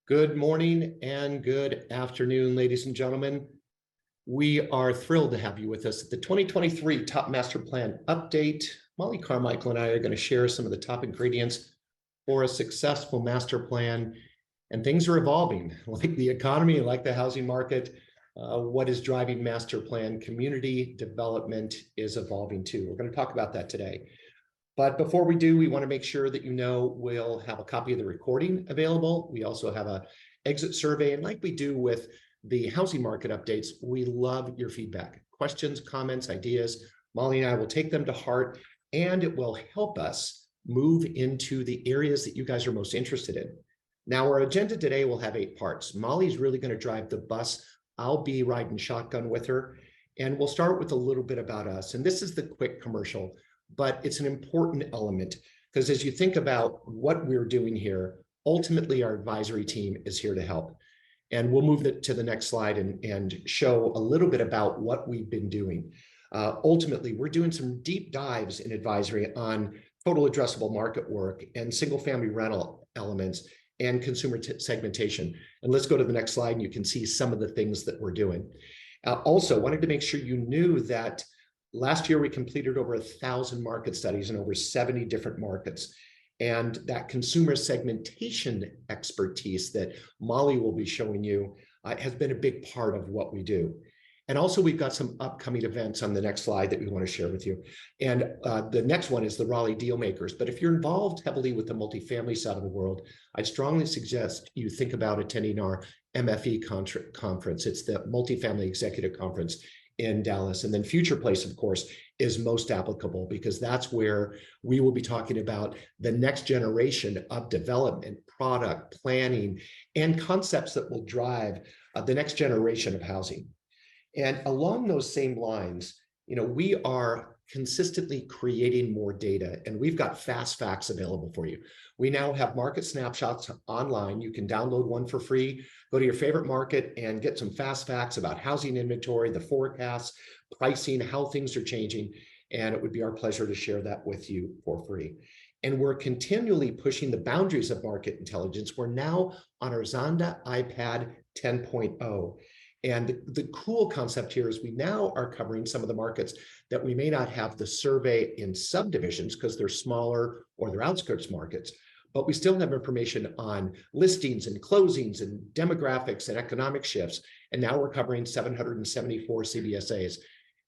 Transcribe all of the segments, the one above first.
Good morning and good afternoon, ladies and gentlemen. We are thrilled to have you with us at the 2023 Top Master Plan Update. Mollie, Carmichael, and I are going to share some of the top ingredients for a successful master plan. And things are evolving, like the economy, like the housing market. What is driving master plan community development is evolving too. We're going to talk about that today. But before we do, we want to make sure that you know we'll have a copy of the recording available. We also have an exit survey. And like we do with the housing market updates, we love your feedback, questions, comments, ideas. Mollie and I will take them to heart, and it will help us move into the areas that you guys are most interested in. Now, our agenda today will have 8 parts. Mollie's really going to drive the bus. I'll be riding shotgun with her. And we'll start with a little bit about us. And this is the quick commercial, but it's an important element because as you think about what we're doing here, ultimately our advisory team is here to help. And we'll move to the next slide and show a little bit about what we've been doing. Ultimately, we're doing some deep dives in advisory on total addressable market work and single family rental elements and consumer segmentation. And let's go to the next slide and you can see some of the things that we're doing. Also, wanted to make sure you knew that last year, we completed over 1,000 market studies in over 70 different markets. And that consumer segmentation expertise that Mollie will be showing you has been a big part of what we do. And also, we've got some upcoming events on the next slide that we want to share with you. And the next one is the Raleigh Dealmakers. But if you're involved heavily with the multifamily side of the world, I strongly suggest you think about attending our MFE conference. It's the Multifamily Executive Conference in Dallas. And then Future Place, of course, is most applicable because that's where we will be talking about the next generation of development, product, planning, and concepts that will drive the next generation of housing. And along those same lines, we are consistently creating more data, and we've got fast facts available for you. We now have market snapshots online. You can download one for free, go to your favorite market and get some fast facts about housing inventory, the forecasts, pricing, how things are changing. And it would be our pleasure to share that with you for free. And we're continually pushing the boundaries of market intelligence. We're now on our Zonda iPad 10.0. And the cool concept here is we now are covering some of the markets that we may not have the survey in subdivisions because they're smaller or they're outskirts markets, but we still have information on listings and closings and demographics and economic shifts. And now we're covering 774 CBSAs.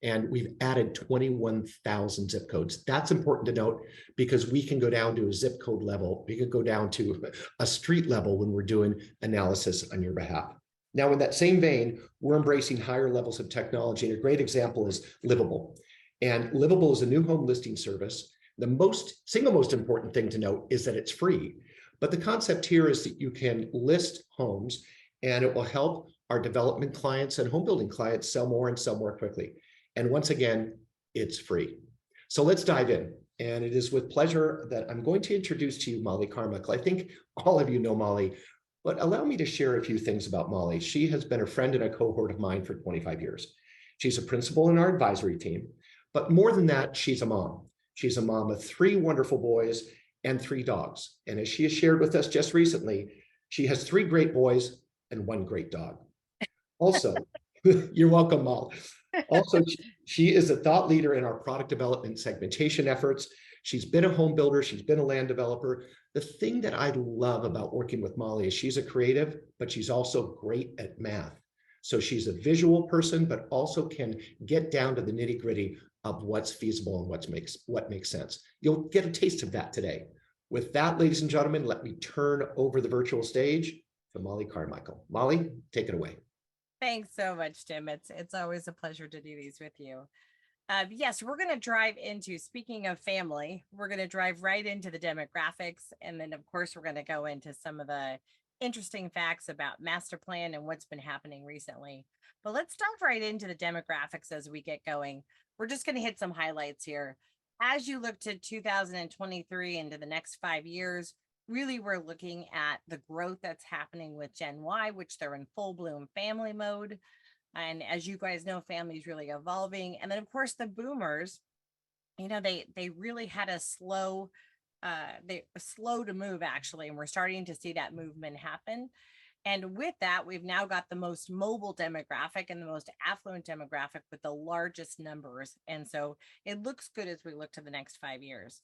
And we've added 21,000 zip codes. That's important to note because we can go down to a zip code level. We can go down to a street level when we're doing analysis on your behalf. Now, in that same vein, we're embracing higher levels of technology. And a great example is Livable. And Livable is a new home listing service. The single most important thing to note is that it's free. But the concept here is that you can list homes and it will help our development clients and home building clients sell more and sell more quickly. And once again, it's free. So let's dive in. And it is with pleasure that I'm going to introduce to you Mollie Carmichael. I think all of you know Mollie, but allow me to share a few things about Mollie. She has been a friend and a cohort of mine for 25 years. She's a principal in our advisory team, but more than that, she's a mom. She's a mom of 3 wonderful boys and 3 dogs. And as she has shared with us just recently, she has 3 great boys and 1 great dog. Also, you're welcome, Mollie. Also, she is a thought leader in our product development segmentation efforts. She's been a home builder. She's been a land developer. The thing that I love about working with Mollie is she's a creative, but she's also great at math. So she's a visual person, but also can get down to the nitty gritty of what's feasible and what makes sense. You'll get a taste of that today. With that, ladies and gentlemen, let me turn over the virtual stage to Mollie Carmichael. Mollie, take it away. Thanks so much, Tim. It's always a pleasure to do these with you. Yes, we're going to drive into, speaking of family, we're going to drive right into the demographics. And then, of course, we're going to go into some of the interesting facts about Masterplan and what's been happening recently. But let's dive right into the demographics as we get going. We're just going to hit some highlights here. As you look to 2023 into the next 5 years, really we're looking at the growth that's happening with Gen Y, which they're in full bloom family mode. And as you guys know, family is really evolving. And then, of course, the boomers, they really had a slow to move, actually. And we're starting to see that movement happen. And with that, we've now got the most mobile demographic and the most affluent demographic with the largest numbers. And so it looks good as we look to the next 5 years.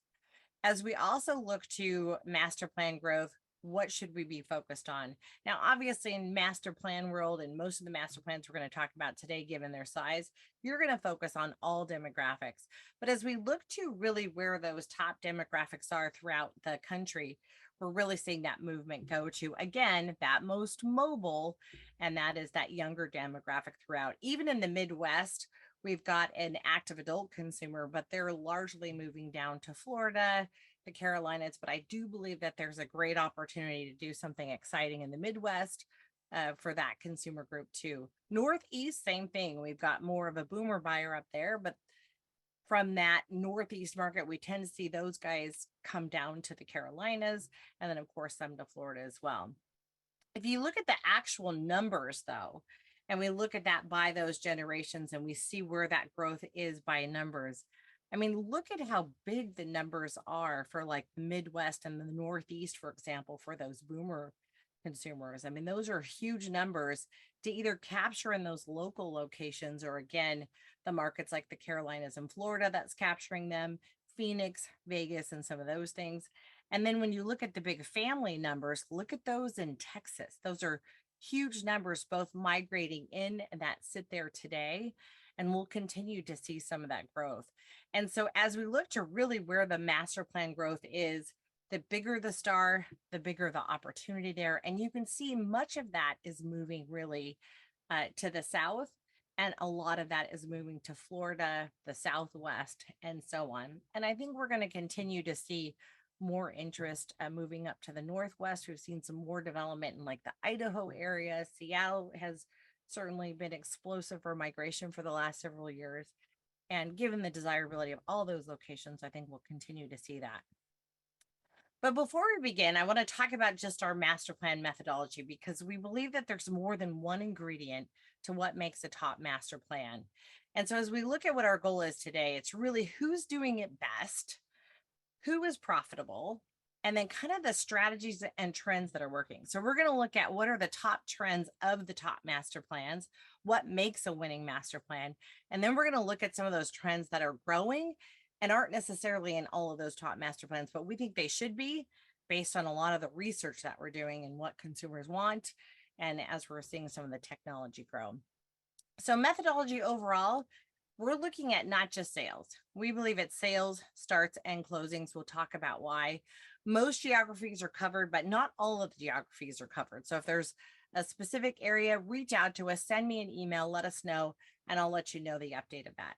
As we also look to master plan growth, what should we be focused on? Now, obviously in master plan world, and most of the master plans we're going to talk about today, given their size, you're going to focus on all demographics. But as we look to really where those top demographics are throughout the country, we're really seeing that movement go to, again, that most mobile, and that is that younger demographic throughout. Even in the Midwest, we've got an active adult consumer, but they're largely moving down to Florida, the Carolinas. But I do believe that there's a great opportunity to do something exciting in the Midwest for that consumer group too. Northeast, same thing. We've got more of a boomer buyer up there, but from that Northeast market, we tend to see those guys come down to the Carolinas, and then of course some to Florida as well. If you look at the actual numbers though, and we look at that by those generations and we see where that growth is by numbers, I mean, look at how big the numbers are for like the Midwest and the Northeast, for example, for those boomer consumers. I mean, those are huge numbers to either capture in those local locations, or again, the markets like the Carolinas and Florida that's capturing them, Phoenix, Vegas, and some of those things. And then when you look at the big family numbers, look at those in Texas. Those are huge numbers, both migrating in and that sit there today. And we'll continue to see some of that growth. And so as we look to really where the master plan growth is, the bigger the star, the bigger the opportunity there. And you can see much of that is moving really to the south. And a lot of that is moving to Florida, the Southwest, and so on. And I think we're going to continue to see more interest moving up to the Northwest. We've seen some more development in like the Idaho area. Seattle has certainly been explosive for migration for the last several years. And given the desirability of all those locations, I think we'll continue to see that. But before we begin, I want to talk about just our master plan methodology, because we believe that there's more than one ingredient to what makes a top master plan. And so as we look at what our goal is today, it's really who's doing it best, who is profitable, and then kind of the strategies and trends that are working. So we're going to look at what are the top trends of the top master plans, what makes a winning master plan, and then we're going to look at some of those trends that are growing and aren't necessarily in all of those top master plans, but we think they should be based on a lot of the research that we're doing and what consumers want, and as we're seeing some of the technology grow. So methodology overall, we're looking at not just sales. We believe it's sales, starts, and closings. We'll talk about why. Most geographies are covered, but not all of the geographies are covered. So if there's a specific area, reach out to us, send me an email, let us know, and I'll let you know the update of that.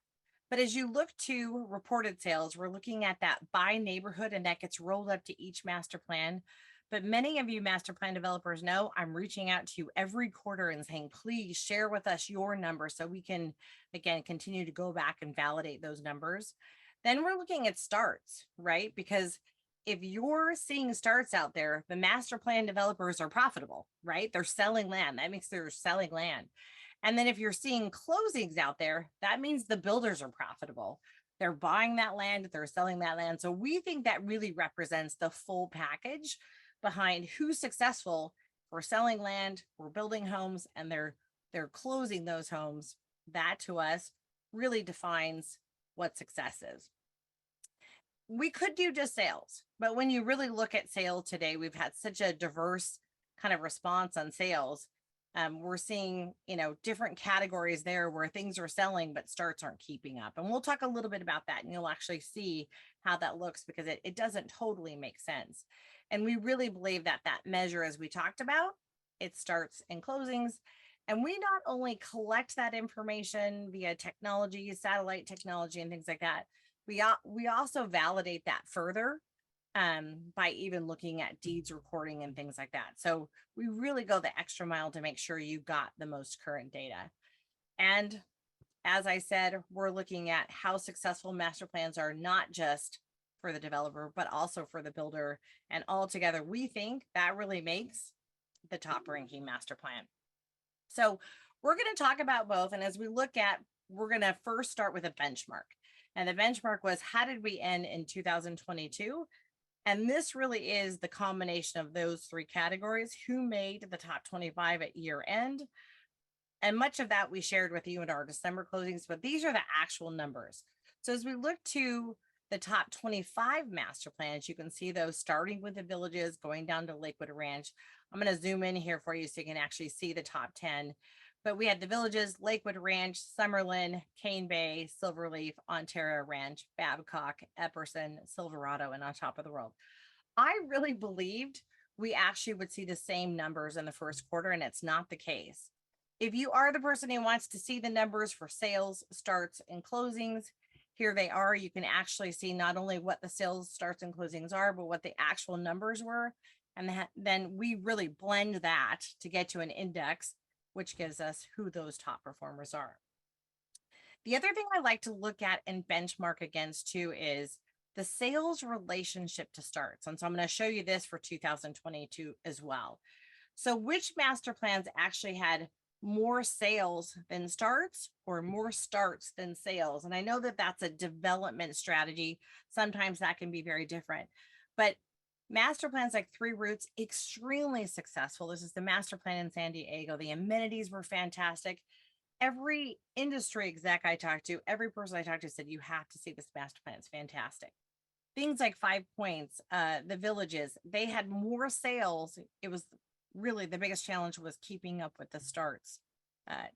But as you look to reported sales, we're looking at that by neighborhood, and that gets rolled up to each master plan. But many of you master plan developers know I'm reaching out to you every quarter and saying, please share with us your numbers so we can, again, continue to go back and validate those numbers. Then we're looking at starts, right? Because if you're seeing starts out there, the master plan developers are profitable, right? They're selling land. That means they're selling land. And then if you're seeing closings out there, that means the builders are profitable. They're buying that land, they're selling that land. So we think that really represents the full package behind who's successful. We're selling land, we're building homes, and they're closing those homes. That to us really defines what success is. We could do just sales, but when you really look at sales today, we've had such a diverse kind of response on sales. We're seeing, different categories there where things are selling, but starts aren't keeping up. And we'll talk a little bit about that, and you'll actually see how that looks, because it doesn't totally make sense. And we really believe that that measure, as we talked about, it starts and closings. And we not only collect that information via technology, satellite technology, and things like that, we also validate that further by even looking at deeds recording and things like that. So we really go the extra mile to make sure you got the most current data. And as I said, we're looking at how successful master plans are, not just for the developer, but also for the builder. And altogether, we think that really makes the top ranking master plan. So we're going to talk about both. And as we look at, we're going to first start with a benchmark. And the benchmark was, how did we end in 2022? And this really is the combination of those three categories: who made the top 25 at year end. And much of that we shared with you in our December closings, but these are the actual numbers. So as we look to the top 25 master plans, you can see those starting with the villages, going down to Lakewood Ranch. I'm going to zoom in here for you so you can actually see the top 10. But we had the villages, Lakewood Ranch, Summerlin, Cane Bay, Silverleaf, Ontario Ranch, Babcock, Epperson, Silverado, and On Top of the World. I really believed we actually would see the same numbers in the first quarter, and it's not the case. If you are the person who wants to see the numbers for sales, starts, and closings, here they are. You can actually see not only what the sales, starts, and closings are, but what the actual numbers were. And then we really blend that to get to an index, which gives us who those top performers are. The other thing I like to look at and benchmark against too is the sales relationship to starts. And so I'm going to show you this for 2022 as well. So which master plans actually had more sales than starts, or more starts than sales? And I know that that's a development strategy. Sometimes that can be very different, but master plans like Three Roots, extremely successful. This is the master plan in San Diego. The amenities were fantastic. Every industry exec I talked to, every person I talked to said, you have to see this master plan. It's fantastic. Things like 5 Points, the villages, they had more sales. It was really the biggest challenge was keeping up with the starts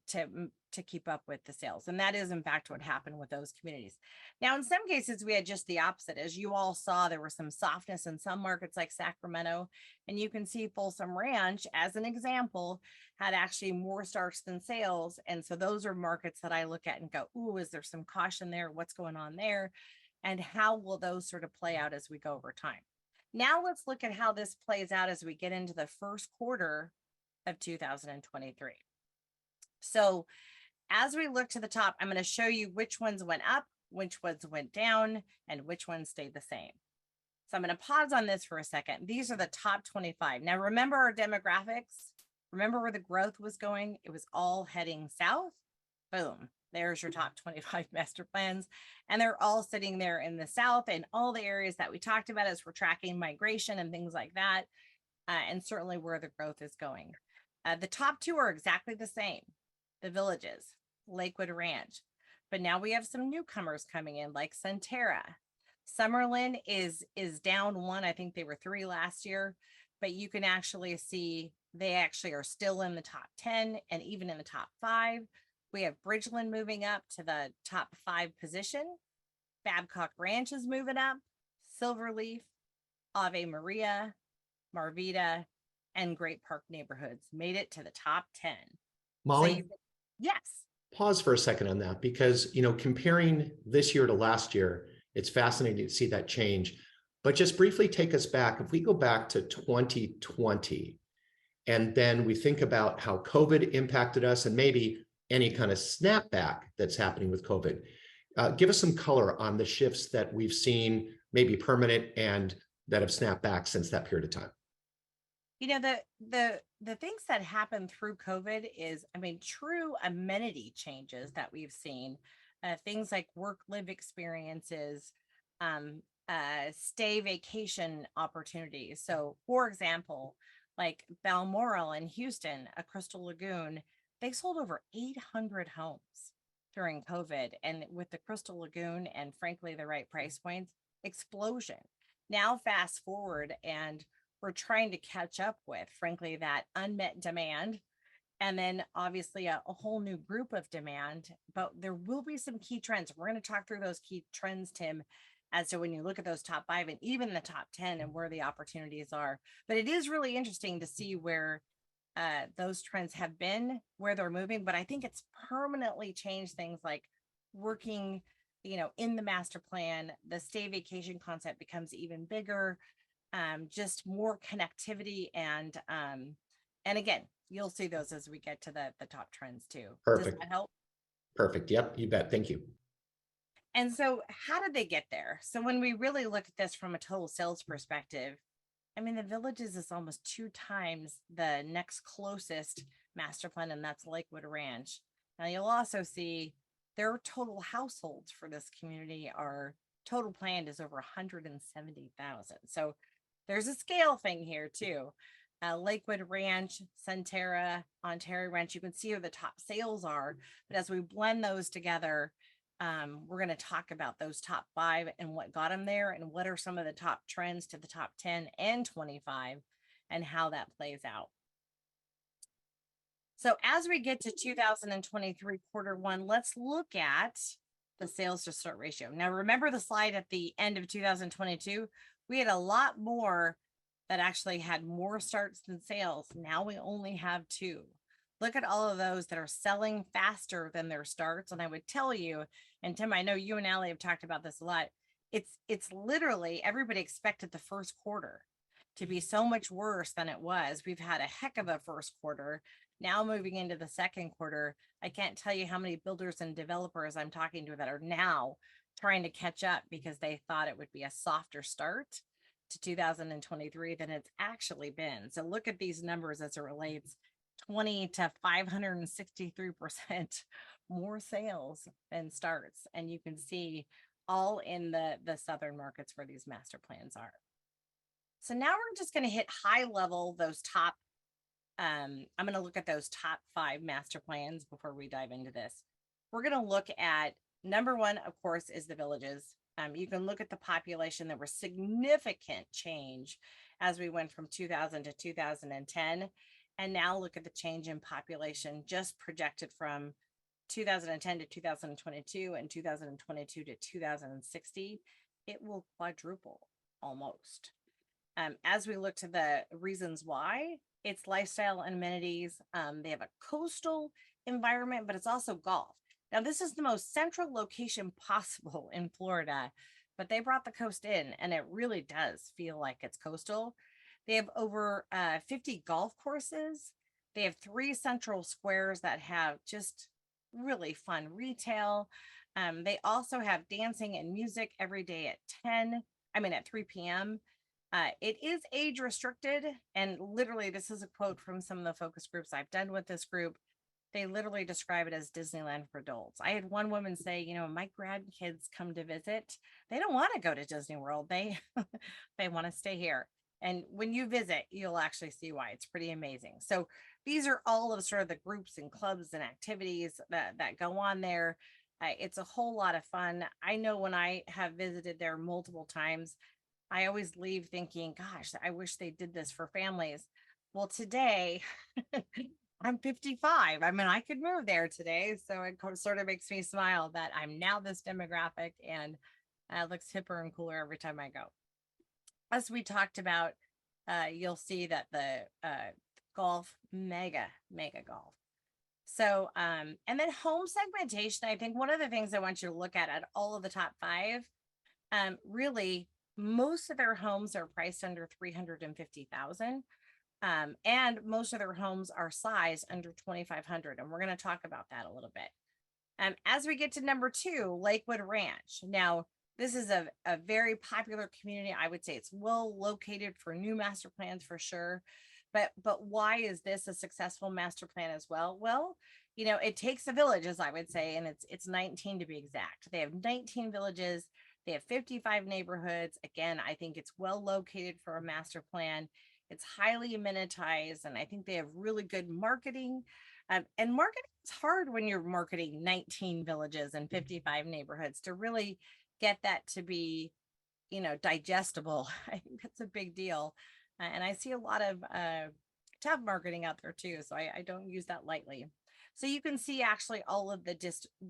to keep up with the sales. And that is in fact what happened with those communities. Now, in some cases, we had just the opposite. As you all saw, there was some softness in some markets like Sacramento, and you can see Folsom Ranch as an example had actually more starts than sales. And so those are markets that I look at and go, ooh, is there some caution there? What's going on there? And how will those sort of play out as we go over time? Now let's look at how this plays out as we get into the first quarter of 2023. So as we look to the top, I'm going to show you which ones went up, which ones went down, and which ones stayed the same. So I'm going to pause on this for a second. These are the top 25. Now, remember our demographics? Remember where the growth was going? It was all heading south. Boom. There's your top 25 master plans. And they're all sitting there in the south and all the areas that we talked about as we're tracking migration and things like that. And certainly where the growth is going. The top two are exactly the same. The villages, Lakewood Ranch. But now we have some newcomers coming in like Centera. Summerlin is down one. I think they were 3 last year. But you can actually see they actually are still in the top 10 and even in the top 5. We have Bridgeland moving up to the top 5 position. Babcock Ranch is moving up. Silverleaf, Ave Maria, Marvita, and Great Park Neighborhoods made it to the top 10. Molly? So yes. Pause for a second on that, because, comparing this year to last year, it's fascinating to see that change. But just briefly take us back. If we go back to 2020, and then we think about how COVID impacted us and maybe any kind of snapback that's happening with COVID. Give us some color on the shifts that we've seen, maybe permanent and that have snapped back since that period of time. The things that happened through COVID is, true amenity changes that we've seen, things like work-live experiences, stay vacation opportunities. So for example, like Balmoral in Houston, a Crystal Lagoon, they sold over 800 homes during COVID. And with the Crystal Lagoon and frankly, the right price points, explosion. Now fast forward and we're trying to catch up with, frankly, that unmet demand. And then obviously a whole new group of demand, but there will be some key trends. We're going to talk through those key trends, Tim, as to when you look at those top 5 and even the top 10 and where the opportunities are. But it is really interesting to see where those trends have been, where they're moving. But I think it's permanently changed things like working, in the master plan. The stay vacation concept becomes even bigger, just more connectivity. And again, you'll see those as we get to the top trends too. Perfect. Does that help? Perfect. Yep, you bet. Thank you. And so how did they get there? So when we really look at this from a total sales perspective, the villages is almost 2 times the next closest master plan, and that's Lakewood Ranch. Now you'll also see their total households for this community are Total planned is over 170,000. So there's a scale thing here too. Lakewood Ranch, Centera, Ontario Ranch, you can see where the top sales are. But as we blend those together, we're going to talk about those top 5 and what got them there and what are some of the top trends to the top 10 and 25 and how that plays out. So as we get to 2023 Q1, let's look at the sales to start ratio. Now, remember the slide at the end of 2022? We had a lot more that actually had more starts than sales. Now we only have 2. Look at all of those that are selling faster than their starts. And I would tell you, and Tim, I know you and Allie have talked about this a lot. It's literally everybody expected the first quarter to be so much worse than it was. We've had a heck of a first quarter. Now moving into the second quarter, I can't tell you how many builders and developers I'm talking to that are now trying to catch up because they thought it would be a softer start to 2023 than it's actually been. So look at these numbers as it relates 20 to 563% more sales than starts. And you can see all in the southern markets where these master plans are. So now we're just going to hit high level those top. I'm going to look at those top 5 master plans before we dive into this. We're going to look at number 1, of course, is the villages. You can look at the population. There was significant change as we went from 2000 to 2010. And now look at the change in population just projected from 2010 to 2022 and 2022 to 2060. It will quadruple almost. As we look to the reasons why, it's lifestyle and amenities. They have a coastal environment, but it's also golf. Now, this is the most central location possible in Florida, but they brought the coast in, and it really does feel like it's coastal. They have over 50 golf courses. They have 3 central squares that have just really fun retail. They also have dancing and music every day at 3 p.m. It is age restricted. And literally, this is a quote from some of the focus groups I've done with this group. They literally describe it as Disneyland for adults. I had one woman say, my grandkids come to visit. They don't want to go to Disney World. They want to stay here. And when you visit, you'll actually see why. It's pretty amazing. So these are all of sort of the groups and clubs and activities that go on there. It's a whole lot of fun. I know when I have visited there multiple times, I always leave thinking, gosh, I wish they did this for families. Well, today, I'm 55. I mean, I could move there today. So it sort of makes me smile that I'm now this demographic, and it looks hipper and cooler every time I go. As we talked about, you'll see that the golf, mega golf. So, and then home segmentation, I think one of the things I want you to look at all of the top 5, really, most of their homes are priced under $350,000. And most of their homes are sized under 2,500. And we're going to talk about that a little bit. As we get to number 2, Lakewood Ranch. Now, this is a very popular community. I would say it's well located for new master plans for sure. But why is this a successful master plan as well? Well, it takes a village, as I would say, and it's 19 to be exact. They have 19 villages. They have 55 neighborhoods. Again, I think it's well located for a master plan. It's highly amenitized, and I think they have really good marketing. And marketing is hard when you're marketing 19 villages and 55 neighborhoods to really get that to be, digestible. I think that's a big deal. And I see a lot of tough marketing out there too, so I don't use that lightly. So you can see actually all of the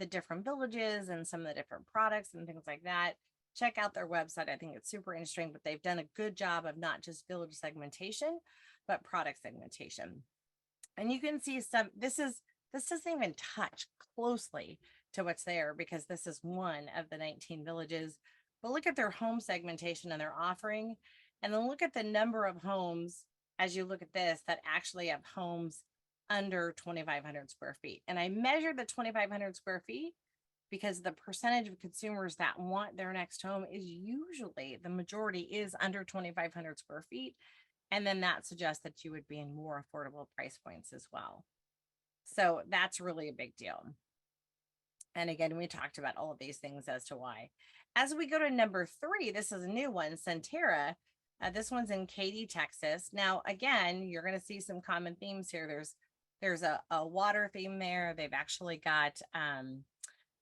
different villages and some of the different products and things like that. Check out their website. I think it's super interesting, but they've done a good job of not just village segmentation, but product segmentation. And you can see this doesn't even touch closely to what's there because this is one of the 19 villages. But look at their home segmentation and their offering, and then look at the number of homes as you look at this that actually have homes under 2,500 square feet. And I measured the 2,500 square feet because the percentage of consumers that want their next home is usually, the majority is under 2,500 square feet. And then that suggests that you would be in more affordable price points as well. So that's really a big deal. And again, we talked about all of these things as to why. As we go to number 3, this is a new one, Centera. This one's in Katy, Texas. Now, again, you're going to see some common themes here. There's a water theme there. They've actually got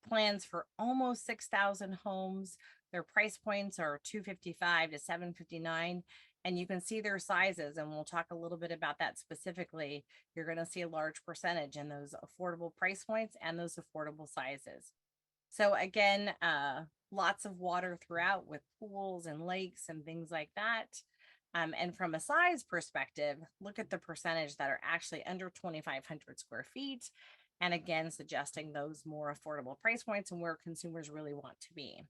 plans for almost 6,000 homes. Their price points are 255 to 759, and you can see their sizes, and we'll talk a little bit about that specifically. You're going to see a large percentage in those affordable price points and those affordable sizes. So again, lots of water throughout with pools and lakes and things like that. And from a size perspective, look at the percentage that are actually under 2,500 square feet. And again, suggesting those more affordable price points and where consumers really want to be.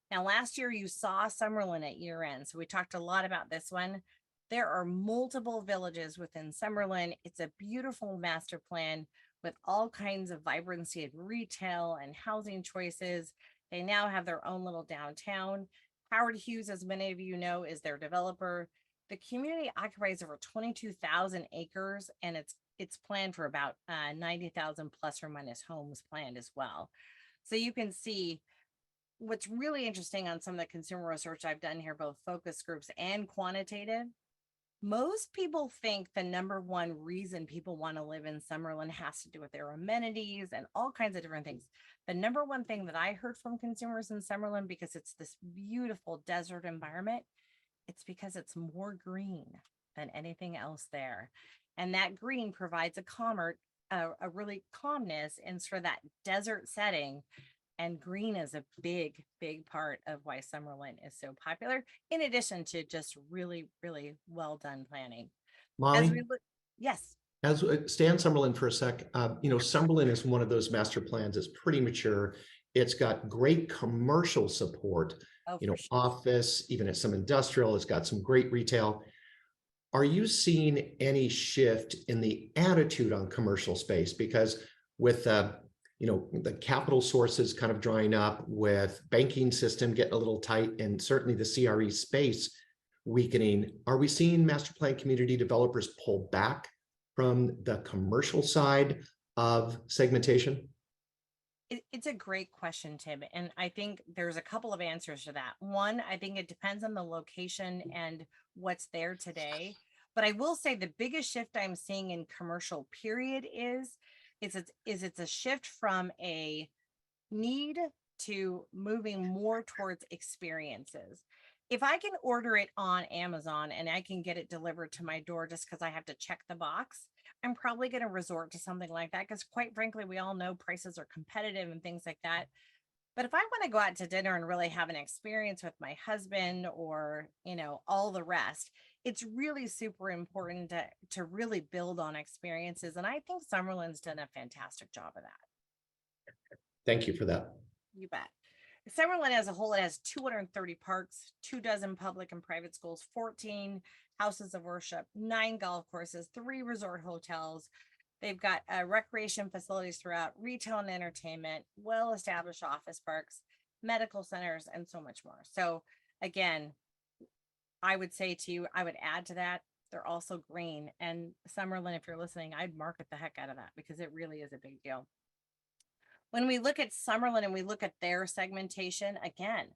Now, last year you saw Summerlin at year end. So we talked a lot about this one. There are multiple villages within Summerlin. It's a beautiful master plan with all kinds of vibrancy of retail and housing choices. They now have their own little downtown. Howard Hughes, as many of you know, is their developer. The community occupies over 22,000 acres, and it's planned for about 90,000 plus or minus homes planned as well. So you can see what's really interesting on some of the consumer research I've done here, both focus groups and quantitative. Most people think the number one reason people want to live in Summerlin has to do with their amenities and all kinds of different things. The number one thing that I heard from consumers in Summerlin, because it's this beautiful desert environment, it's because it's more green than anything else there. And that green provides a really calmness in for that desert setting. And green is a big, big part of why Summerlin is so popular, in addition to just really, really well done planning. As we Mollie, look, yes. as stay on Summerlin for a sec. Summerlin is one of those master plans. It's pretty mature. It's got great commercial support, Oh, for sure. office, even at some industrial. It's got some great retail. Are you seeing any shift in the attitude on commercial space? Because with the capital sources kind of drying up, with banking system getting a little tight, and certainly the CRE space weakening, are we seeing master plan community developers pull back from the commercial side of segmentation? It's a great question, Tim. And I think there's a couple of answers to that. One, I think it depends on the location and what's there today. But I will say the biggest shift I'm seeing in commercial period is it's a shift from a need to moving more towards experiences. If I can order it on Amazon and I can get it delivered to my door just because I have to check the box, I'm probably going to resort to something like that because, quite frankly, we all know prices are competitive and things like that. But if I want to go out to dinner and really have an experience with my husband or, all the rest, it's really super important to really build on experiences. And I think Summerlin's done a fantastic job of that. Thank you for that. You bet. Summerlin as a whole, it has 230 parks, 24 public and private schools, 14 houses of worship, 9 golf courses, 3 resort hotels. They've got recreation facilities throughout, retail and entertainment, well-established office parks, medical centers, and so much more. So again, I would say to you, I would add to that, they're also green. And Summerlin, if you're listening, I'd market the heck out of that because it really is a big deal. When we look at Summerlin and we look at their segmentation, again,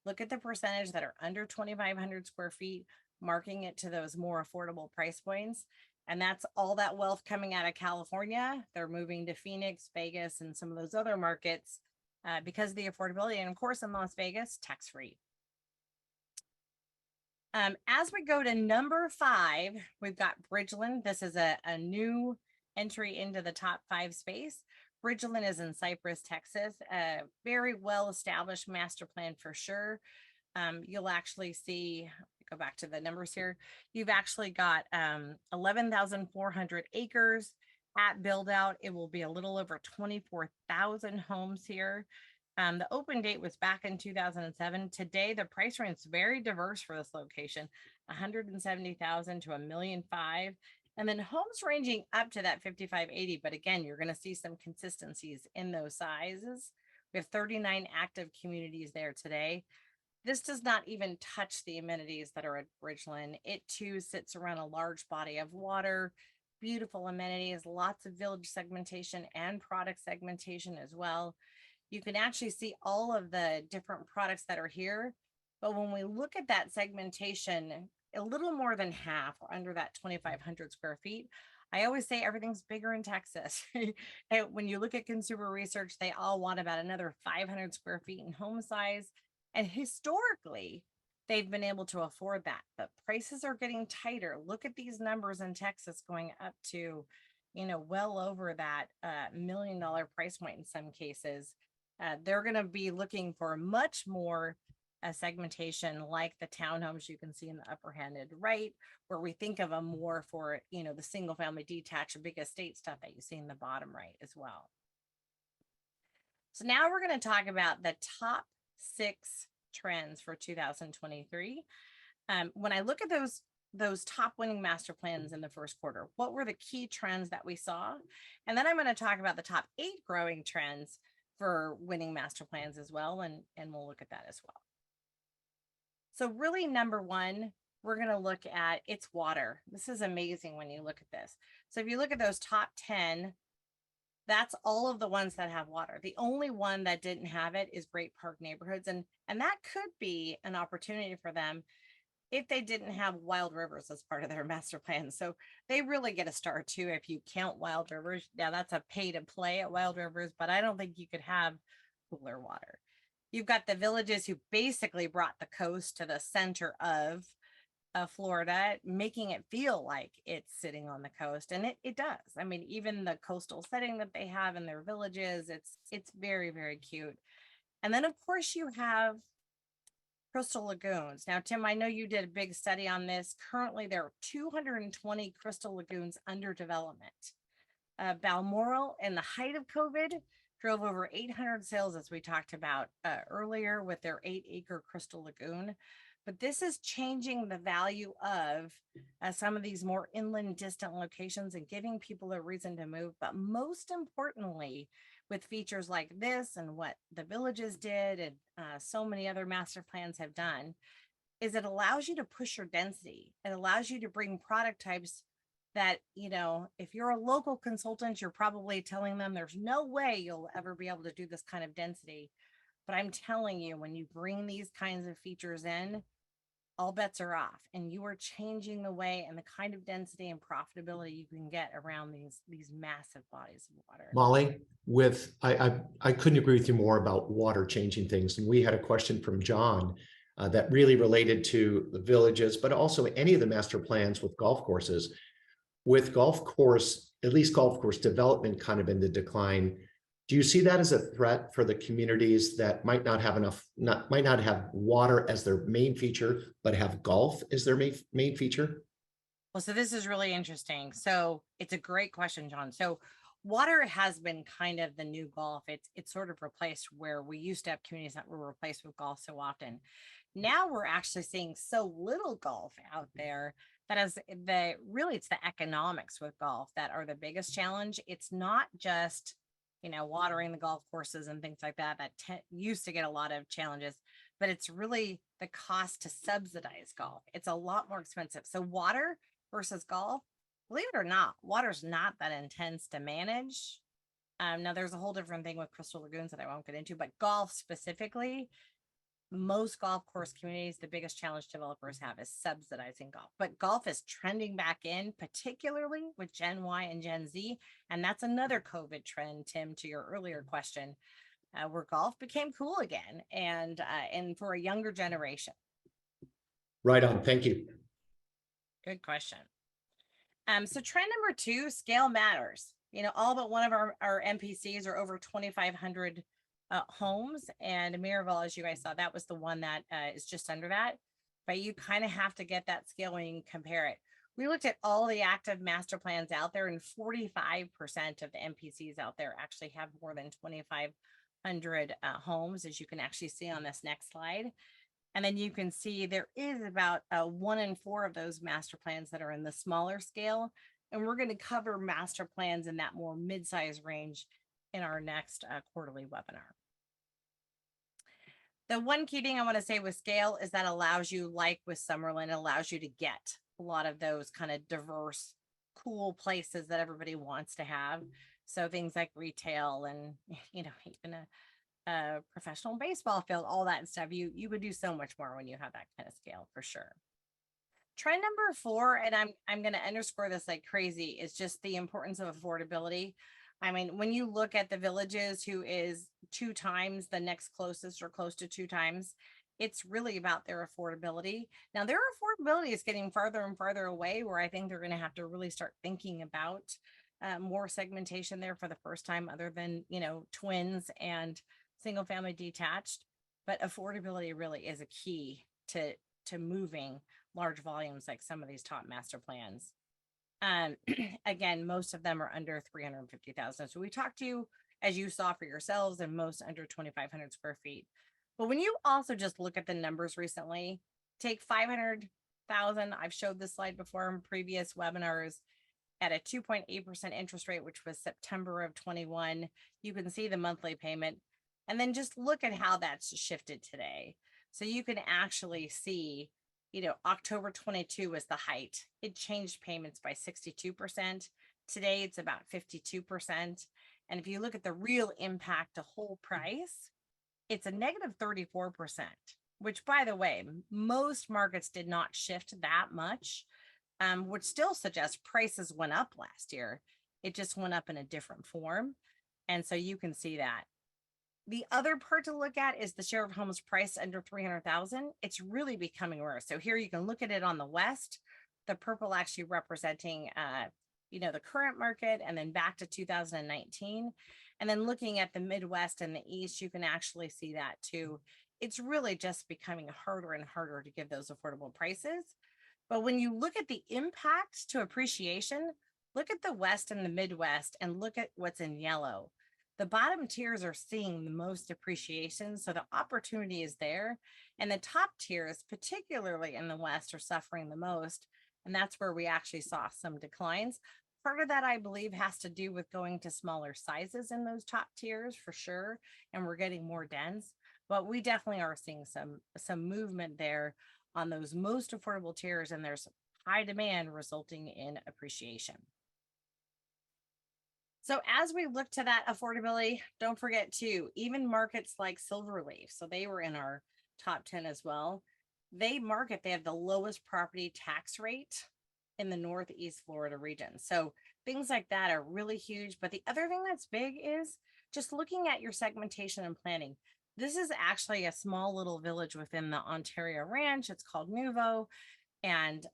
look at the percentage that are under 2,500 square feet, marking it to those more affordable price points. And that's all that wealth coming out of California. They're moving to Phoenix, Vegas, and some of those other markets because of the affordability. And of course, in Las Vegas, tax-free. As we go to number 5, we've got Bridgeland. This is a new entry into the top 5 space. Bridgeland is in Cypress, Texas, a very well-established master plan for sure. You'll actually see, go back to the numbers here, you've actually got 11,400 acres at build out. It will be a little over 24,000 homes here. The open date was back in 2007. Today, the price range is very diverse for this location, 170,000 to $1.5 million. And then homes ranging up to that 5580. But again, you're going to see some consistencies in those sizes. We have 39 active communities there today. This does not even touch the amenities that are at Bridgeland. It too sits around a large body of water, beautiful amenities, lots of village segmentation and product segmentation as well. you can actually see all of the different products that are here. But when we look at that segmentation, a little more than half or under that 2,500 square feet, I always say everything's bigger in Texas. And when you look at consumer research, they all want about another 500 square feet in home size. And historically, they've been able to afford that, but prices are getting tighter. Look at these numbers in Texas going up to, well over that $1 million price point in some cases. They're going to be looking for much more segmentation like the townhomes you can see in the upper handed right, where we think of them more for, the single family detached or big estate stuff that you see in the bottom right as well. So now we're going to talk about the top 6 trends for 2023. When I look at those top winning master plans in the first quarter, what were the key trends that we saw? And then I'm going to talk about the top 8 growing trends for winning master plans as well. And we'll look at that as well. So really, number one, we're going to look at it's water. This is amazing when you look at this. So if you look at those top 10, that's all of the ones that have water. The only one that didn't have it is Great Park Neighborhoods. And that could be an opportunity for them if they didn't have Wild Rivers as part of their master plan. So they really get a star too if you count Wild Rivers. Now that's a pay to play at Wild Rivers, but I don't think you could have cooler water. You've got the Villages who basically brought the coast to the center of Florida, making it feel like it's sitting on the coast. And it does. I mean, even the coastal setting that they have in their villages, it's very, very cute. And then of course you have crystal lagoons. Now, Tim, I know you did a big study on this. Currently, there are 220 crystal lagoons under development. Balmoral, in the height of COVID, drove over 800 sales, as we talked about earlier, with their 8-acre crystal lagoon. But this is changing the value of some of these more inland distant locations and giving people a reason to move. But most importantly, with features like this and what the Villages did and so many other master plans have done, is it allows you to push your density. It allows you to bring product types that, if you're a local consultant, you're probably telling them there's no way you'll ever be able to do this kind of density. But I'm telling you, when you bring these kinds of features in, all bets are off, and you are changing the way and the kind of density and profitability you can get around these massive bodies of water. Mollie, I couldn't agree with you more about water changing things. And we had a question from John that really related to the Villages, but also any of the master plans with golf courses. With golf course, at least golf course development kind of in the decline, do you see that as a threat for the communities that might not have water as their main feature, but have golf as their main feature? Well, so this is really interesting. So it's a great question, John. So water has been kind of the new golf. It's sort of replaced where we used to have communities that were replaced with golf so often. Now we're actually seeing so little golf out there that it's the economics with golf that are the biggest challenge. It's not just, watering the golf courses and things like that used to get a lot of challenges, but it's really the cost to subsidize golf. It's a lot more expensive. So water versus golf, believe it or not, water's not that intense to manage. Now there's a whole different thing with crystal lagoons that I won't get into, but golf specifically, most golf course communities, the biggest challenge developers have is subsidizing golf. But golf is trending back in, particularly with Gen Y and Gen Z. And that's another COVID trend, Tim, to your earlier question, where golf became cool again and for a younger generation. Right on. Thank you. Good question. So trend number 2, scale matters. All but one of our MPCs are over 2,500 homes, and Miraval, as you guys saw, that was the one that is just under that, but you kind of have to get that scale when you compare it. We looked at all the active master plans out there, and 45% of the MPCs out there actually have more than 2,500 homes, as you can actually see on this next slide. And then you can see there is about 1 in 4 of those master plans that are in the smaller scale, and we're going to cover master plans in that more mid-size range in our next quarterly webinar. The one key thing I want to say with scale is that allows you, like with Summerlin, it allows you to get a lot of those kind of diverse, cool places that everybody wants to have. So things like retail and, even a professional baseball field, all that stuff. You would do so much more when you have that kind of scale, for sure. Trend number 4, and I'm going to underscore this like crazy, is just the importance of affordability. I mean, when you look at the Villages, who is 2 times the next closest or close to 2 times, it's really about their affordability. Now, their affordability is getting farther and farther away, where I think they're going to have to really start thinking about more segmentation there for the first time, other than, twins and single family detached. But affordability really is a key to moving large volumes like some of these top master plans. Again, most of them are under 350,000. So we talked to you, as you saw for yourselves, and most under 2,500 square feet. But when you also just look at the numbers recently, take 500,000. I've showed this slide before in previous webinars at a 2.8% interest rate, which was September of 21. You can see the monthly payment, and then just look at how that's shifted today. So you can actually see, October 22 was the height. It changed payments by 62%. Today, it's about 52%. And if you look at the real impact to whole price, it's a negative 34%, which, by the way, most markets did not shift that much, which still suggests prices went up last year. It just went up in a different form. And so you can see that. The other part to look at is the share of homes priced under 300,000. It's really becoming rare. So here you can look at it on the West, the purple actually representing, the current market, and then back to 2019. And then looking at the Midwest and the East, you can actually see that too. It's really just becoming harder and harder to give those affordable prices. But when you look at the impact to appreciation, look at the West and the Midwest and look at what's in yellow. The bottom tiers are seeing the most appreciation, so the opportunity is there. And the top tiers, particularly in the West, are suffering the most. And that's where we actually saw some declines. Part of that, I believe, has to do with going to smaller sizes in those top tiers, for sure. And we're getting more dense. But we definitely are seeing some movement there on those most affordable tiers, and there's high demand resulting in appreciation. So as we look to that affordability, don't forget too, even markets like Silverleaf, so they were in our top 10 as well. They have the lowest property tax rate in the Northeast Florida region. So things like that are really huge. But the other thing that's big is just looking at your segmentation and planning. This is actually a small little village within the Ontario Ranch. It's called Nouveau. And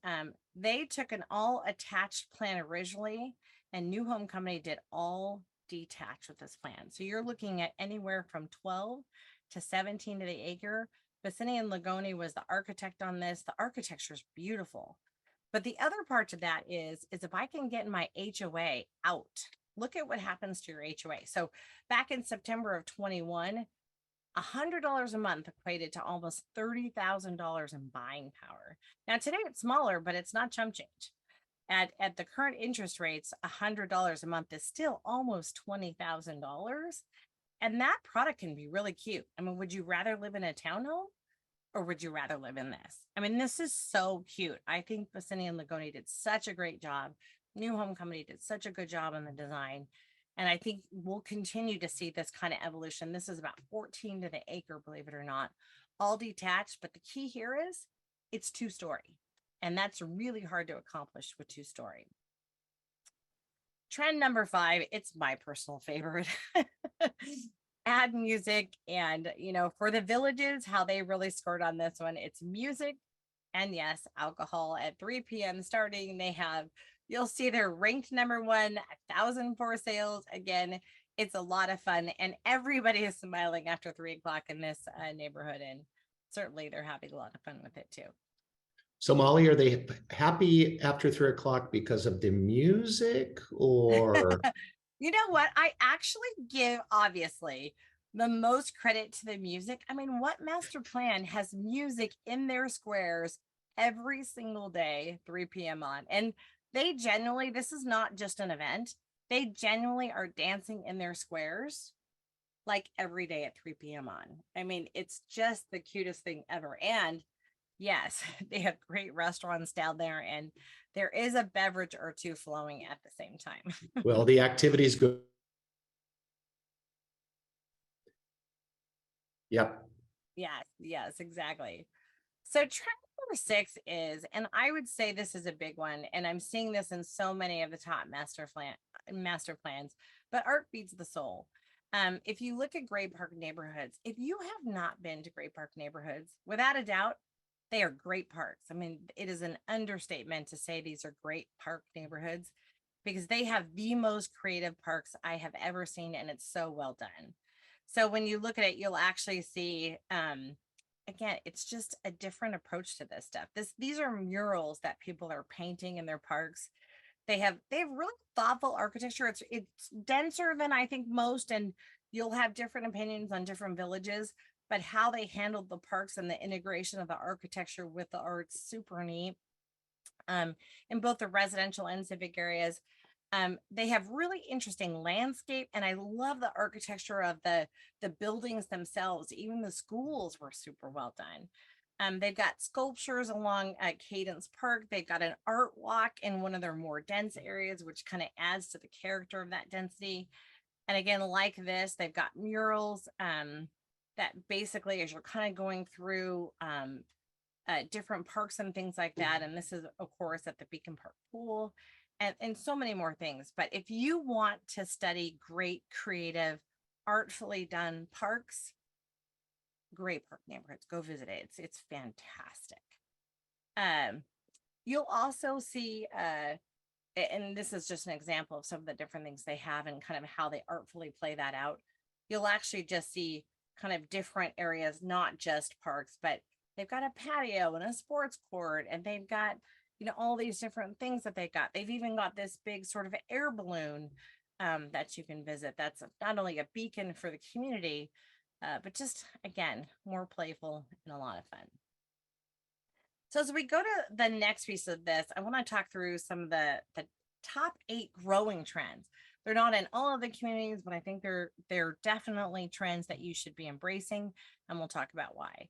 they took an all attached plan originally, and New Home Company did all detached with this plan. So you're looking at anywhere from 12 to 17 to the acre. Vicini and Lagoni was the architect on this. The architecture is beautiful. But the other part to that is if I can get my HOA out, look at what happens to your HOA. So back in September of 21, $100 a month equated to almost $30,000 in buying power. Now today it's smaller, but it's not chump change. At the current interest rates, $100 a month is still almost $20,000. And that product can be really cute. I mean, would you rather live in a townhome, or would you rather live in this? I mean, this is so cute. I think Vicini and Lagoni did such a great job. New Home Company did such a good job on the design. And I think we'll continue to see this kind of evolution. This is about 14 to the acre, believe it or not, all detached. But the key here is it's 2-story. And that's really hard to accomplish with 2-story. Trend number 5, it's my personal favorite. Add music. And, for the Villages, how they really scored on this one, it's music and, yes, alcohol at 3 p.m. starting. You'll see they're ranked number 1, 1,000 for sales. Again, it's a lot of fun, and everybody is smiling after 3 o'clock in this neighborhood. And certainly they're having a lot of fun with it too. So Molly, are they happy after 3 o'clock because of the music, or? You know what? I actually give, obviously, the most credit to the music. I mean, what master plan has music in their squares every single day, 3 p.m. on? And they genuinely, this is not just an event. They genuinely are dancing in their squares like every day at 3 p.m. on. I mean, it's just the cutest thing ever. And yes, they have great restaurants down there, and there is a beverage or two flowing at the same time. Well, the activity's good. Yep. Yes, exactly. So trend number 6 is, and I would say this is a big one, and I'm seeing this in so many of the top master plans, but art feeds the soul. If you look at Gray Park neighborhoods, if you have not been to Gray Park neighborhoods, without a doubt, they are great parks. I mean, it is an understatement to say these are great park neighborhoods because they have the most creative parks I have ever seen, and it's so well done. So when you look at it, you'll actually see, again, it's just a different approach to this stuff. These are murals that people are painting in their parks. They have really thoughtful architecture. It's denser than I think most, and you'll have different opinions on different villages, but how they handled the parks and the integration of the architecture with the arts, super neat. Um, in both the residential and civic areas. They have really interesting landscape, and I love the architecture of the buildings themselves. Even the schools were super well done. They've got sculptures along Cadence Park. They've got an art walk in one of their more dense areas, which kind of adds to the character of that density. And again, like this, they've got murals that basically, as you're kind of going through different parks and things like that. And this is, of course, at the Beacon Park Pool and so many more things. But if you want to study great, creative, artfully done parks, great park neighborhoods, go visit it. It's fantastic. Um, you'll also see, and this is just an example of some of the different things they have and kind of how they artfully play that out. You'll actually just see kind of different areas, not just parks, but they've got a patio and a sports court, and they've got, all these different things that they've got. They've even got this big sort of air balloon that you can visit. That's not only a beacon for the community, but just, again, more playful and a lot of fun. So as we go to the next piece of this, I want to talk through some of the top 8 growing trends. They're not in all of the communities, but I think they're definitely trends that you should be embracing, and we'll talk about why.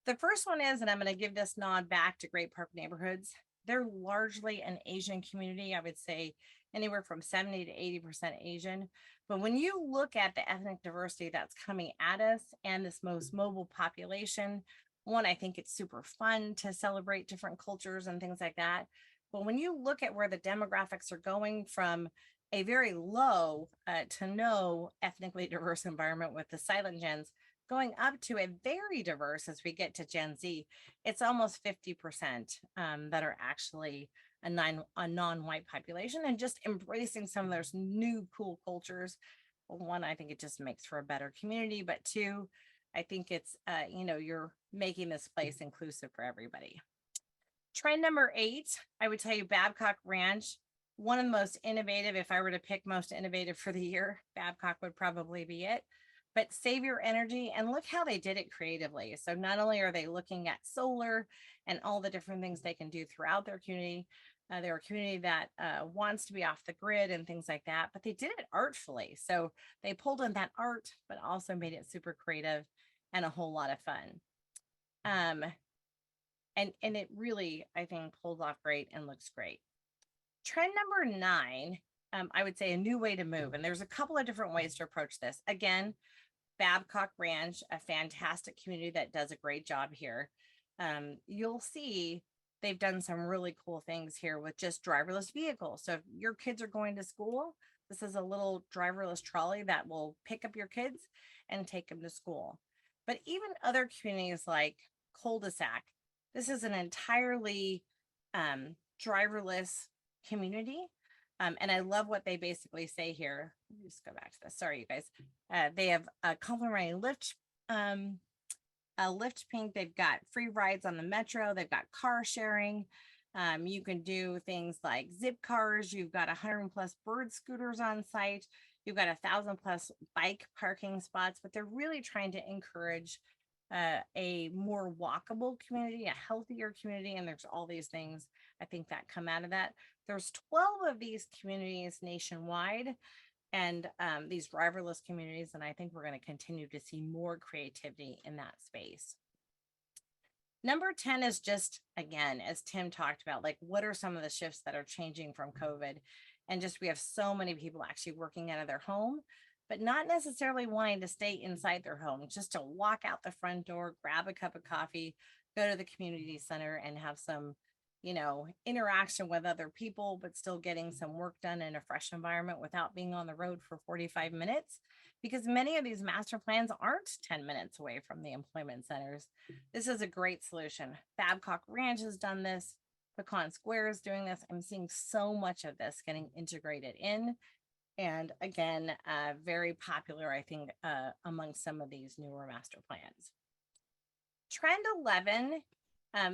The first one is, and I'm going to give this nod back to Great Park neighborhoods. They're largely an Asian community. I would say anywhere from 70 to 80% Asian. But when you look at the ethnic diversity that's coming at us and this most mobile population, one, I think it's super fun to celebrate different cultures and things like that. But when you look at where the demographics are going from a very low to no ethnically diverse environment with the silent gens, going up to a very diverse as we get to Gen Z, it's almost 50% that are actually a non-white population, and just embracing some of those new cool cultures. One, I think it just makes for a better community, but two, I think it's, you're making this place inclusive for everybody. Trend number 8, I would tell you Babcock Ranch, one of the most innovative. If I were to pick most innovative for the year, Babcock would probably be it. But save your energy, and look how they did it creatively. So not only are they looking at solar and all the different things they can do throughout their community, they're a community that wants to be off the grid and things like that, but they did it artfully. So they pulled in that art, but also made it super creative and a whole lot of fun. And it really, I think, pulls off great and looks great. Trend number 9, I would say a new way to move. And there's a couple of different ways to approach this. Again, Babcock Ranch, a fantastic community that does a great job here. You'll see they've done some really cool things here with just driverless vehicles. So if your kids are going to school, this is a little driverless trolley that will pick up your kids and take them to school. But even other communities like Cul-de-sac, this is an entirely driverless community. And I love what they basically say here. Let me just go back to this. Sorry, you guys. They have a complimentary lift, pink. They've got free rides on the metro. They've got car sharing. You can do things like zip cars. You've got 100+ bird scooters on site. You've got 1,000+ bike parking spots, but they're really trying to encourage a more walkable community, a healthier community. And there's all these things I think that come out of that. There's 12 of these communities nationwide, and these driverless communities. And I think we're going to continue to see more creativity in that space. Number 10 is just, again, as Tim talked about, like, what are some of the shifts that are changing from COVID? And just, we have so many people actually working out of their home, but not necessarily wanting to stay inside their home, just to walk out the front door, grab a cup of coffee, go to the community center and have some, interaction with other people, but still getting some work done in a fresh environment without being on the road for 45 minutes. Because many of these master plans aren't 10 minutes away from the employment centers. This is a great solution. Babcock Ranch has done this. Pecan Square is doing this. I'm seeing so much of this getting integrated in. And again, very popular, I think, among some of these newer master plans. Trend 11,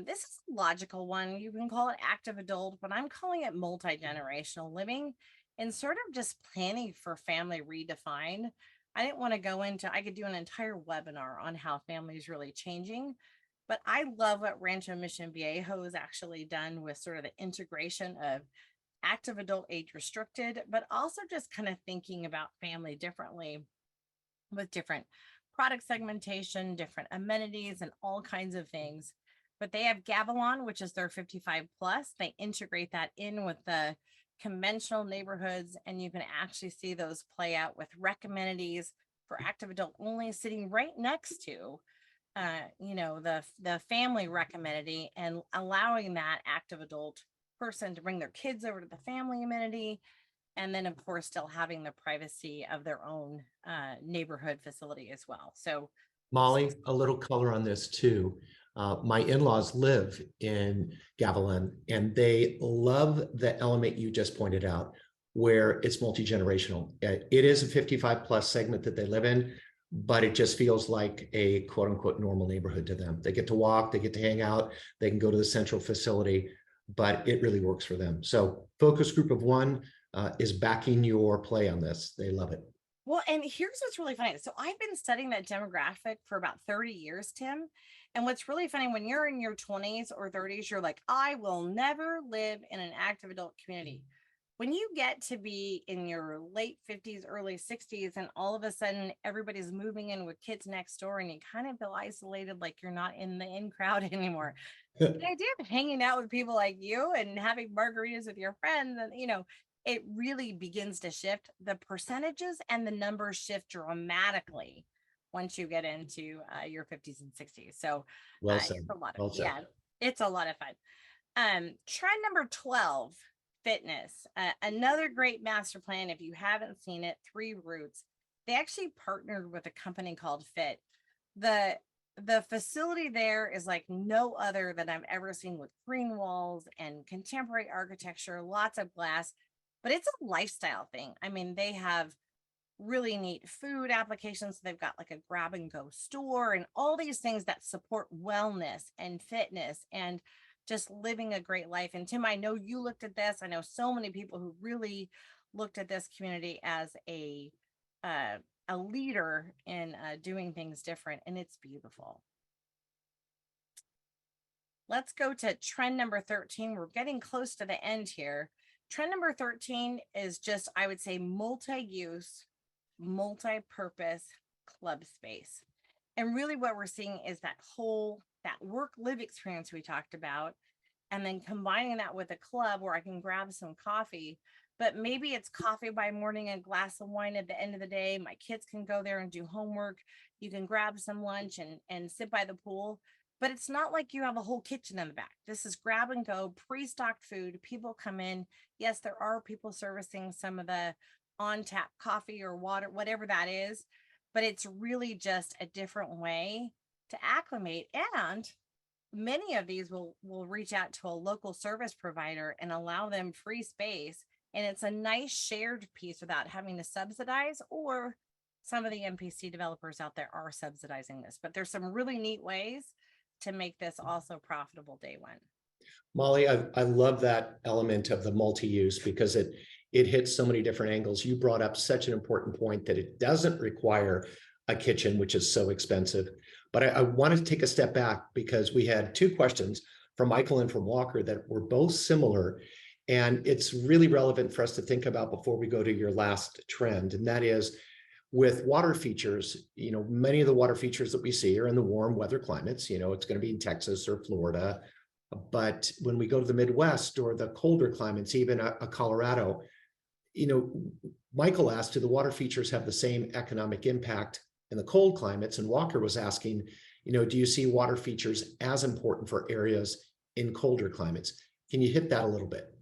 this is a logical one. You can call it active adult, but I'm calling it multi-generational living and sort of just planning for family redefined. I didn't want to go into, I could do an entire webinar on how family is really changing, but I love what Rancho Mission Viejo has actually done with sort of the integration of active adult age restricted, but also just kind of thinking about family differently with different product segmentation, different amenities, and all kinds of things. But they have Gavilon, which is their 55 plus. They integrate that in with the conventional neighborhoods, and you can actually see those play out with rec amenities for active adult only sitting right next to the family rec amenity, and allowing that active adult person to bring their kids over to the family amenity, and then of course still having the privacy of their own neighborhood facility as well. So Molly, a little color on this too. My in-laws live in Gavilan, and they love the element you just pointed out, where it's multi-generational. It is a 55 plus segment that they live in, but it just feels like a quote unquote normal neighborhood to them. They get to walk, they get to hang out, they can go to the central facility, but it really works for them. So focus group of one is backing your play on this. They love it. Well, and here's what's really funny. So I've been studying that demographic for about 30 years, Tim. And what's really funny, when you're in your 20s or 30s, you're like, I will never live in an active adult community. When you get to be in your late 50s, early 60s, and all of a sudden everybody's moving in with kids next door, and you kind of feel isolated, like you're not in the in crowd anymore. The idea of hanging out with people like you and having margaritas with your friends, and it really begins to shift. The percentages and the numbers shift dramatically once you get into your 50s and 60s. So Well said. it's a lot of Well said. yeah, it's a lot of fun. Trend number 12, fitness. Another great master plan. If you haven't seen it, 3 Roots. They actually partnered with a company called Fit. The facility there is like no other that I've ever seen, with green walls and contemporary architecture, lots of glass. But it's a lifestyle thing. I mean, they have really neat food applications. They've got like a grab and go store and all these things that support wellness and fitness and just living a great life. And Tim, I know you looked at this. I know so many people who really looked at this community as a leader in doing things different, and it's beautiful. Let's go to trend number 13. We're getting close to the end here. Trend number 13 is just, I would say, multi-use, multi-purpose club space. And really what we're seeing is that work-live experience we talked about, and then combining that with a club where I can grab some coffee, but maybe it's coffee by morning and a glass of wine at the end of the day. My kids can go there and do homework. You can grab some lunch and sit by the pool. But it's not like you have a whole kitchen in the back. This is grab and go, pre-stocked food. People come in. Yes, there are people servicing some of the on-tap coffee or water, whatever that is, but it's really just a different way to acclimate. And many of these will reach out to a local service provider and allow them free space. And it's a nice shared piece without having to subsidize, or some of the MPC developers out there are subsidizing this. But there's some really neat ways to make this also profitable day one. Molly, I love that element of the multi-use, because it hits so many different angles. You brought up such an important point that it doesn't require a kitchen, which is so expensive. But I wanted to take a step back, because we had 2 questions from Michael and from Walker that were both similar. And it's really relevant for us to think about before we go to your last trend. And that is, with water features, many of the water features that we see are in the warm weather climates. It's going to be in Texas or Florida. But when we go to the Midwest or the colder climates, even a Colorado, Michael asked, do the water features have the same economic impact in the cold climates? And Walker was asking, do you see water features as important for areas in colder climates? Can you hit that a little bit?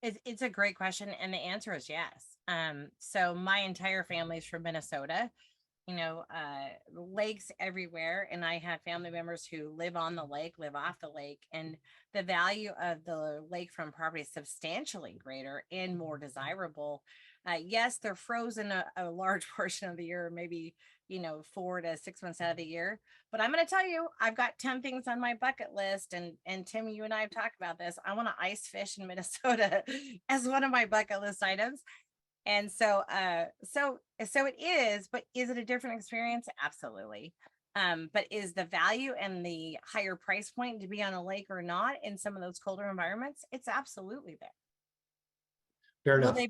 It's a great question, and the answer is yes. So my entire family's from Minnesota, lakes everywhere, and I have family members who live on the lake, live off the lake, and the value of the lakefront property is substantially greater and more desirable. Yes, they're frozen a large portion of the year, maybe 4 to 6 months out of the year. But I'm going to tell you, I've got 10 things on my bucket list, and Tim, you and I have talked about this. I want to ice fish in Minnesota as one of my bucket list items. And so it is, but is it a different experience? Absolutely. But is the value and the higher price point to be on a lake or not in some of those colder environments? It's absolutely there. Fair Will enough. they,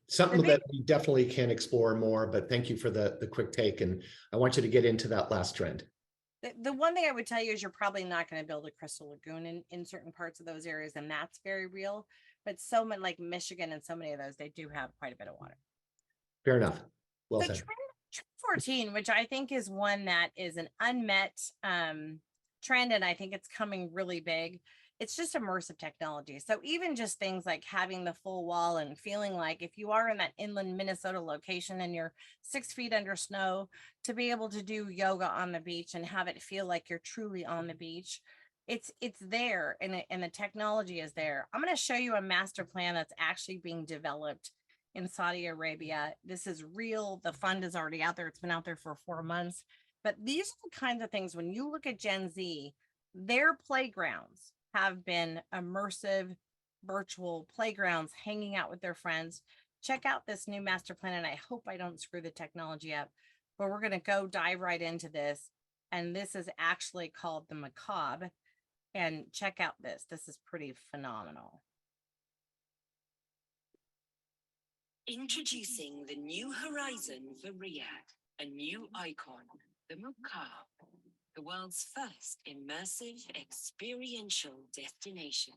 Something the that we definitely can explore more, but thank you for the quick take. And I want you to get into that last trend. the one thing I would tell you is you're probably not going to build a crystal lagoon in certain parts of those areas, and that's very real. But so many, like Michigan and so many of those, they do have quite a bit of water. Fair enough. Well So said. trend 14, which I think is one that is an unmet trend, and I think it's coming really big. It's just immersive technology. So even just things like having the full wall and feeling like if you are in that inland Minnesota location and you're 6 feet under snow, to be able to do yoga on the beach and have it feel like you're truly on the beach. It's there, and the technology is there. I'm going to show you a master plan that's actually being developed in Saudi Arabia. This is real. The fund is already out there. It's been out there for 4 months. But these are the kinds of things, when you look at Gen Z, their playgrounds have been immersive virtual playgrounds, hanging out with their friends. Check out this new master plan, and I hope I don't screw the technology up, but we're going to go dive right into this. And this is actually called the Macabre. And check out this. This is pretty phenomenal. Introducing the new horizon for Riyadh, a new icon, the Macabre, the world's first immersive experiential destination.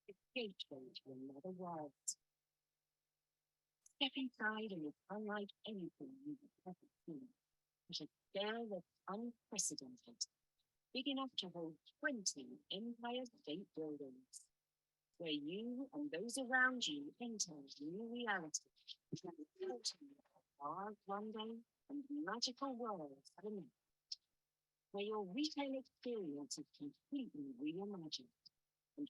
The gateway to another world. Step inside and it's unlike anything you've ever seen. At a scale that's unprecedented, big enough to hold 20 Empire State Buildings, where you and those around you enter new reality, transporting our wonder and magical worlds of the next, where your retail experience is completely reimagined and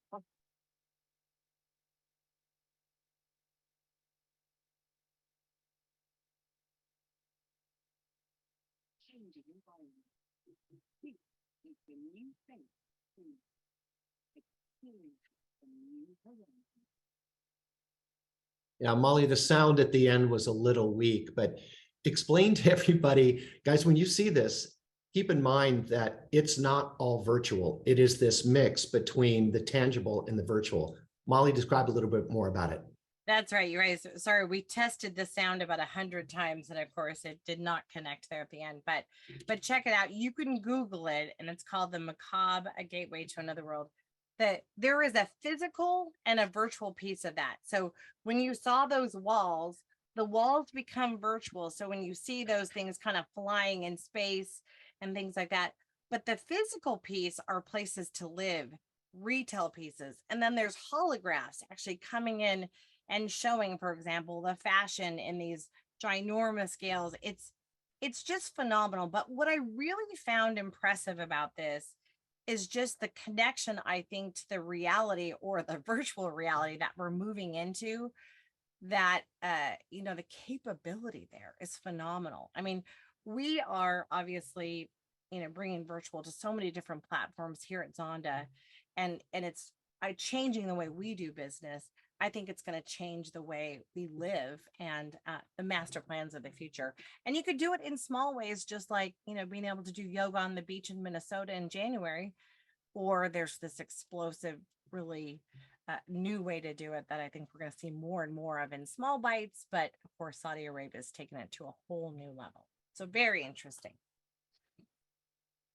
changing environment. This is the new face to experience a new horizon. Yeah, Molly, the sound at the end was a little weak, but explain to everybody, guys, when you see this, keep in mind that it's not all virtual. It is this mix between the tangible and the virtual. Molly, describe a little bit more about it. That's right. You're right. Sorry, we tested the sound about 100 times, and of course, it did not connect there at the end. But check it out. You can Google it, and it's called the Macabre: A Gateway to Another World. That there is a physical and a virtual piece of that. So when you saw those walls, the walls become virtual. So when you see those things kind of flying in space and things like that, but the physical piece are places to live, retail pieces, and then there's holographs actually coming in and showing, for example, the fashion in these ginormous scales. It's just phenomenal. But what I really found impressive about this is just the connection, I think, to the reality or the virtual reality that we're moving into. That the capability there is phenomenal. I mean, we are obviously bringing virtual to so many different platforms here at Zonda, and it's changing the way we do business. I think it's going to change the way we live and the master plans of the future. And you could do it in small ways, just like, being able to do yoga on the beach in Minnesota in January, or there's this explosive, really new way to do it that I think we're going to see more and more of in small bites. But of course, Saudi Arabia is taking it to a whole new level. So very interesting.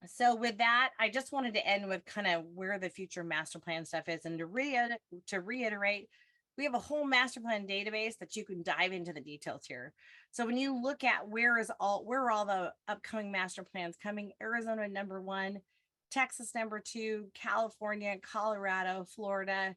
So with that, I just wanted to end with kind of where the future master plan stuff is. And to reiterate, we have a whole master plan database that you can dive into the details here. So when you look at where are all the upcoming master plans coming, Arizona #1, Texas #2, California, Colorado, Florida.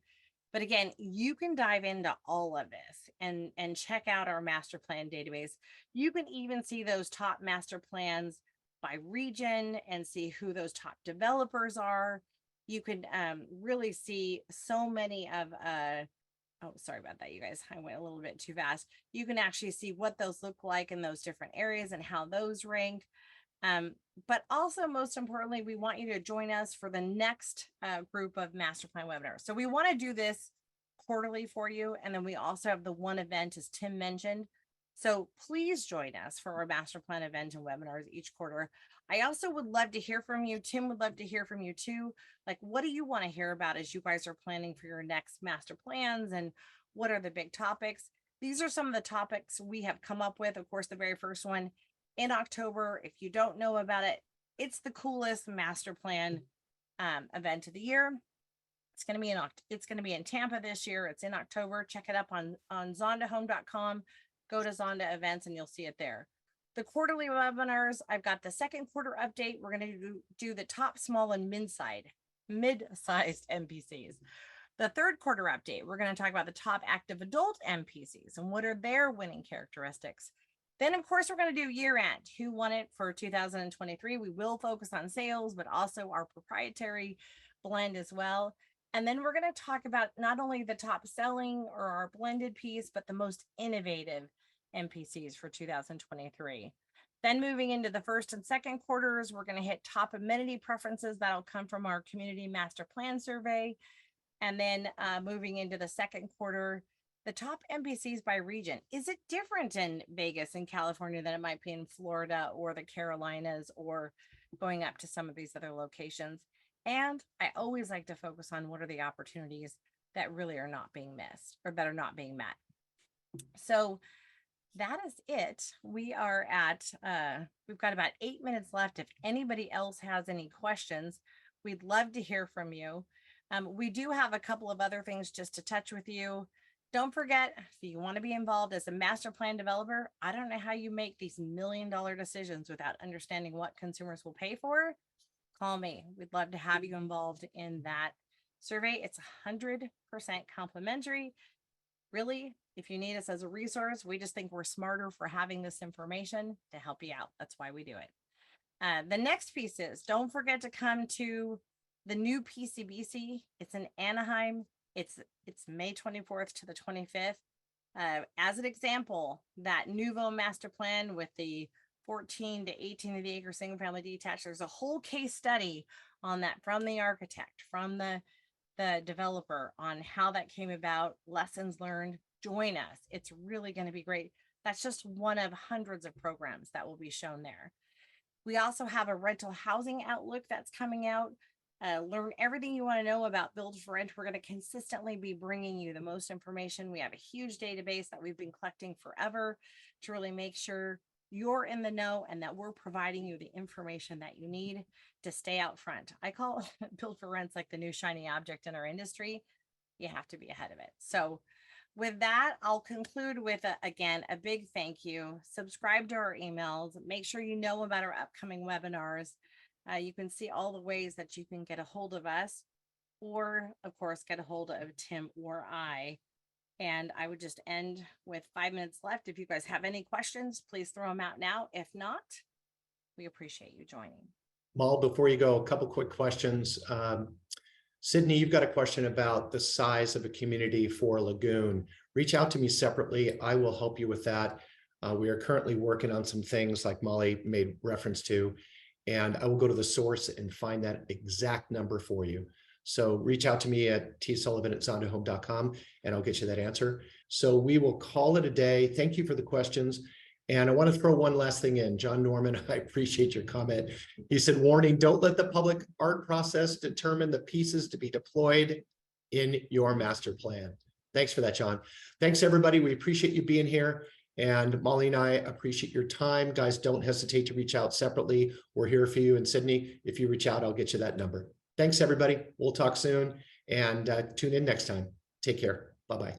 But again, you can dive into all of this and check out our master plan database. You can even see those top master plans by region and see who those top developers are. You can really see so many of oh, sorry about that, you guys. I went a little bit too fast. You can actually see what those look like in those different areas and how those rank. But also, most importantly, we want you to join us for the next group of master plan webinars. So we want to do this quarterly for you. And then we also have the one event, as Tim mentioned. So please join us for our master plan event and webinars each quarter. I also would love to hear from you. Tim would love to hear from you too. Like, what do you want to hear about as you guys are planning for your next master plans, and what are the big topics? These are some of the topics we have come up with. Of course, the very first one in October. If you don't know about it, it's the coolest master plan event of the year. It's going to be in Tampa this year. It's in October. Check it up on zondahome.com. Go to Zonda events and you'll see it there. The quarterly webinars, I've got the second quarter update. We're going to do the top, small, and mid-sized NPCs. The third quarter update, we're going to talk about the top active adult NPCs and what are their winning characteristics. Then, of course, we're going to do year end. Who won it for 2023? We will focus on sales, but also our proprietary blend as well. And then we're going to talk about not only the top selling or our blended piece, but the most innovative NPCs for 2023. Then moving into the first and second quarters, we're going to hit top amenity preferences. That'll come from our community master plan survey. And then moving into the second quarter, the top NPCs by region. Is it different in Vegas and California than it might be in Florida or the Carolinas or going up to some of these other locations? And I always like to focus on what are the opportunities that really are not being missed or that are not being met. So that is it. We are at, we've got about 8 minutes left. If anybody else has any questions, we'd love to hear from you. We do have a couple of other things just to touch with you. Don't forget, if you want to be involved as a master plan developer, I don't know how you make these $1 million decisions without understanding what consumers will pay for. Call me. We'd love to have you involved in that survey. It's 100% complimentary. Really, if you need us as a resource, we just think we're smarter for having this information to help you out. That's why we do it. The next piece is, don't forget to come to the new PCBC. It's in Anaheim. It's May 24th to the 25th. As an example, that Nouveau master plan with the 14 to 18 of the acre single family detached, there's a whole case study on that from the architect, from the developer, on how that came about, lessons learned. Join us. It's really going to be great. That's just one of hundreds of programs that will be shown there. We also have a rental housing outlook that's coming out. Learn everything you want to know about build for rent. We're going to consistently be bringing you the most information. We have a huge database that we've been collecting forever to really make sure you're in the know and that we're providing you the information that you need to stay out front. I call build for rents like the new shiny object in our industry. You have to be ahead of it. So with that, I'll conclude with, again, a big thank you. Subscribe to our emails. Make sure you know about our upcoming webinars. You can see all the ways that you can get a hold of us, or of course, get a hold of Tim or I. And I would just end with 5 minutes left. If you guys have any questions, please throw them out now. If not, we appreciate you joining. Mal, before you go, a couple quick questions. Sydney, you've got a question about the size of a community for Lagoon. Reach out to me separately. I will help you with that. We are currently working on some things like Mollie made reference to, and I will go to the source and find that exact number for you. So reach out to me at tsullivan@zondahome.com and I'll get you that answer. So we will call it a day. Thank you for the questions. And I want to throw one last thing in. John Norman, I appreciate your comment. He said, warning, don't let the public art process determine the pieces to be deployed in your master plan. Thanks for that, John. Thanks, everybody. We appreciate you being here. And Molly and I appreciate your time. Guys, don't hesitate to reach out separately. We're here for you in Sydney. If you reach out, I'll get you that number. Thanks, everybody. We'll talk soon and tune in next time. Take care. Bye-bye.